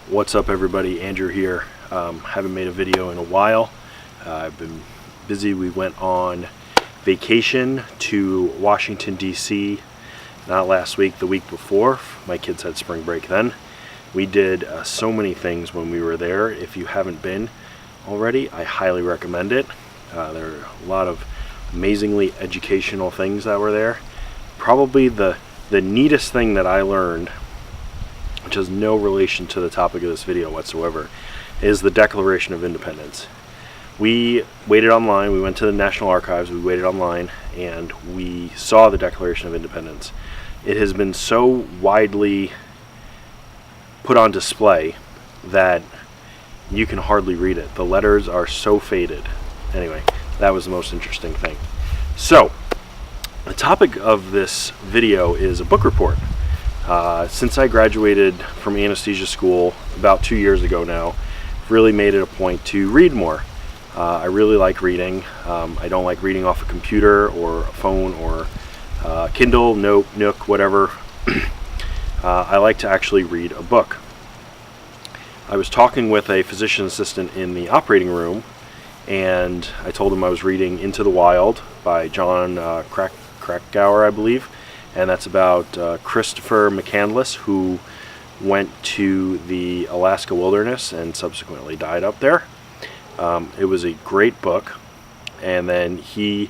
What's up, everybody? Andrew here. Haven't made a video in a while. I've been busy. We went on vacation to Washington, D.C. not last week, the week before. My kids had spring break then. We did so many things when we were there. If you haven't been already, I highly recommend it. There are a lot of amazingly educational things that were there. Probably the neatest thing that I learned, which has no relation to the topic of this video whatsoever, is the Declaration of Independence. We waited online. We went to the National Archives. We waited online and we saw the Declaration of Independence. It has been so widely put on display that you can hardly read it. The letters are so faded. Anyway, that was the most interesting thing. So, the topic of this video is a book report. Since I graduated from anesthesia school about 2 years ago now, I've really made it a point to read more. I really like reading. I don't like reading off a computer or a phone or Kindle, Nook, whatever. I like to actually read a book. I was talking with a physician assistant in the operating room, and I told him I was reading Into the Wild by John Krakauer, I believe. And that's about Christopher McCandless, who went to the Alaska wilderness and subsequently died up there. It was a great book. And then we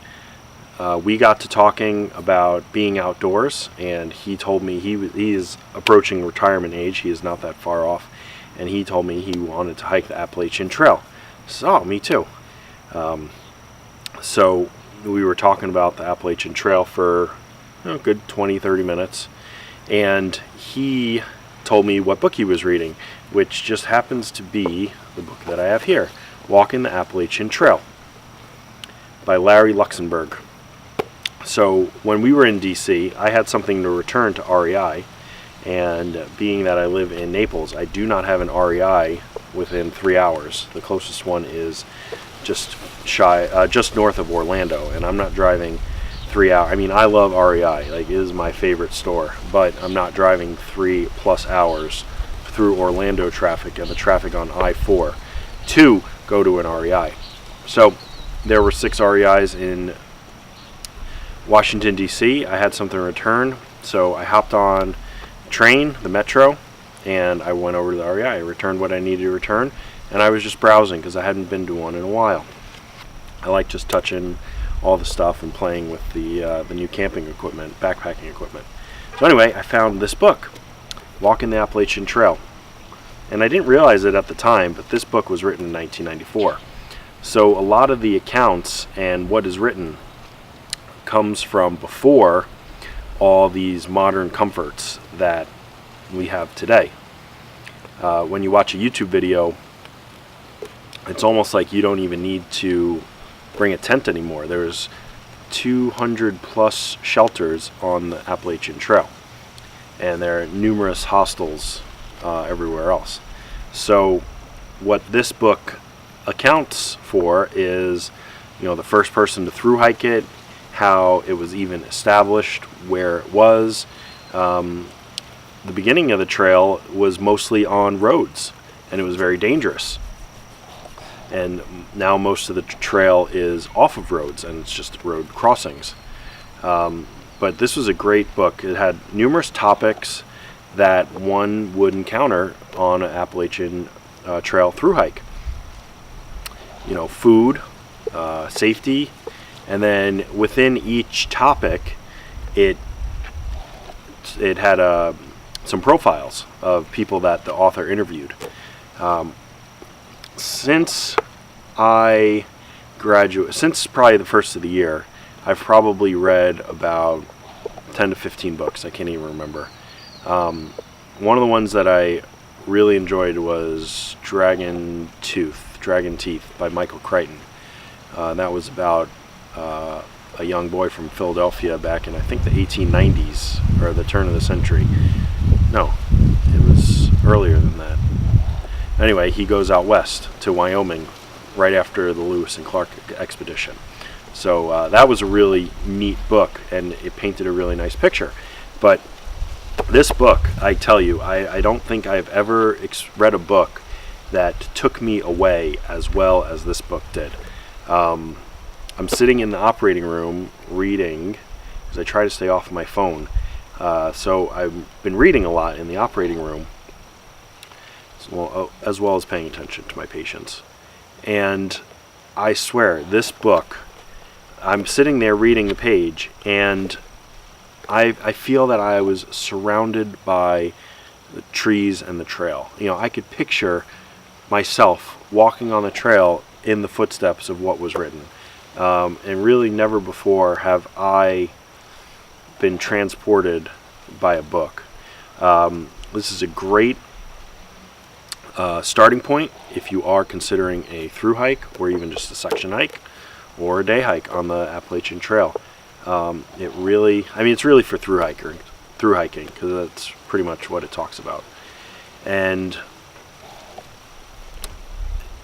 got to talking about being outdoors, and he told me he is approaching retirement age. He is not that far off. And he told me he wanted to hike the Appalachian Trail. So, me too. So we were talking about the Appalachian Trail for a good 20-30 minutes, and he told me what book he was reading, which just happens to be the book that I have here, Walking the Appalachian Trail by Larry Luxemburg. So when we were in DC, I had something to return to REI, and being that I live in Naples, I do not have an REI within 3 hours. The closest one is just north of Orlando, and I'm not driving 3 hours. I mean, I love REI, like, it is my favorite store, but I'm not driving 3+ hours through Orlando traffic and the traffic on I-4 to go to an REI. So there were 6 REIs in Washington, D.C. I had something to return, so I hopped on the train, the metro, and I went over to the REI. I returned what I needed to return, and I was just browsing because I hadn't been to one in a while. I like just touching all the stuff and playing with the new camping equipment, backpacking equipment. So anyway, I found this book, Walking the Appalachian Trail. And I didn't realize it at the time, but this book was written in 1994. So a lot of the accounts and what is written comes from before all these modern comforts that we have today. When you watch a YouTube video, it's almost like you don't even need to bring a tent anymore. There's 200+ shelters on the Appalachian Trail, and there are numerous hostels everywhere else. So what this book accounts for is, the first person to thru-hike it, how it was even established, where it was. The beginning of the trail was mostly on roads, and it was very dangerous. And now most of the trail is off of roads, and it's just road crossings. But this was a great book. It had numerous topics that one would encounter on an Appalachian Trail thru hike. Food, safety, and then within each topic, it had some profiles of people that the author interviewed. Since probably the first of the year, I've probably read about 10 to 15 books. I can't even remember. One of the ones that I really enjoyed was Dragon Teeth by Michael Crichton. That was about a young boy from Philadelphia back in, I think, the 1890s, or the turn of the century. No, it was earlier than that. Anyway, he goes out west to Wyoming right after the Lewis and Clark expedition. So that was a really neat book, and it painted a really nice picture. But This book, I tell you, I don't think I've ever read a book that took me away as well as this book did. I'm sitting in the operating room reading, because I try to stay off my phone. So I've been reading a lot in the operating room, as well as paying attention to my patients. And I swear, this book, I'm sitting there reading the page, and I feel that I was surrounded by the trees and the trail. You know, I could picture myself walking on the trail in the footsteps of what was written. And really never before have I been transported by a book. This is a great starting point if you are considering a through hike or even just a section hike or a day hike on the Appalachian Trail. It really, I mean, it's really for through hiking, because that's pretty much what it talks about. And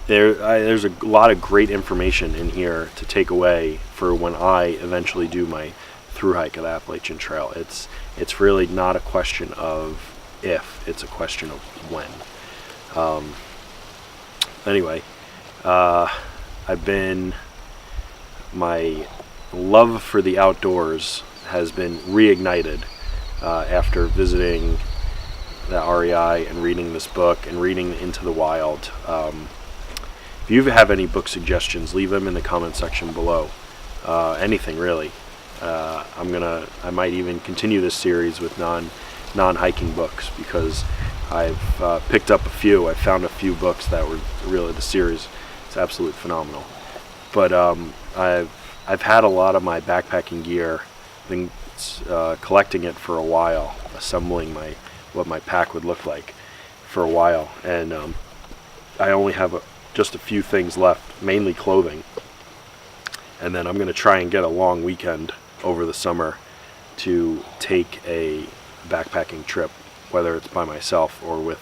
there's a lot of great information in here to take away for when I eventually do my through hike of the Appalachian Trail. It's really not a question of if, it's a question of when. Anyway, my love for the outdoors has been reignited after visiting the REI and reading this book and reading Into the Wild. If you have any book suggestions, leave them in the comment section below. Anything really. I might even continue this series with non-hiking books, because I've picked up a few. I found a few books that were really, the series is absolutely phenomenal. But I've had a lot of my backpacking gear, been collecting it for a while, assembling what my pack would look like for a while, and I only have just a few things left, mainly clothing. And then I'm going to try and get a long weekend over the summer to take a backpacking trip, whether it's by myself or with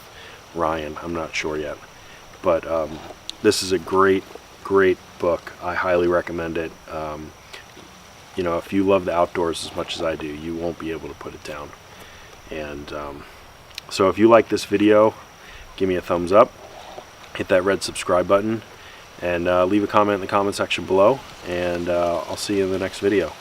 Ryan. I'm not sure yet. But this is a great book. I highly recommend it. You know, if you love the outdoors as much as I do, you won't be able to put it down. And so if you like this video, give me a thumbs up, hit that red subscribe button, and leave a comment in the comment section below, and I'll see you in the next video.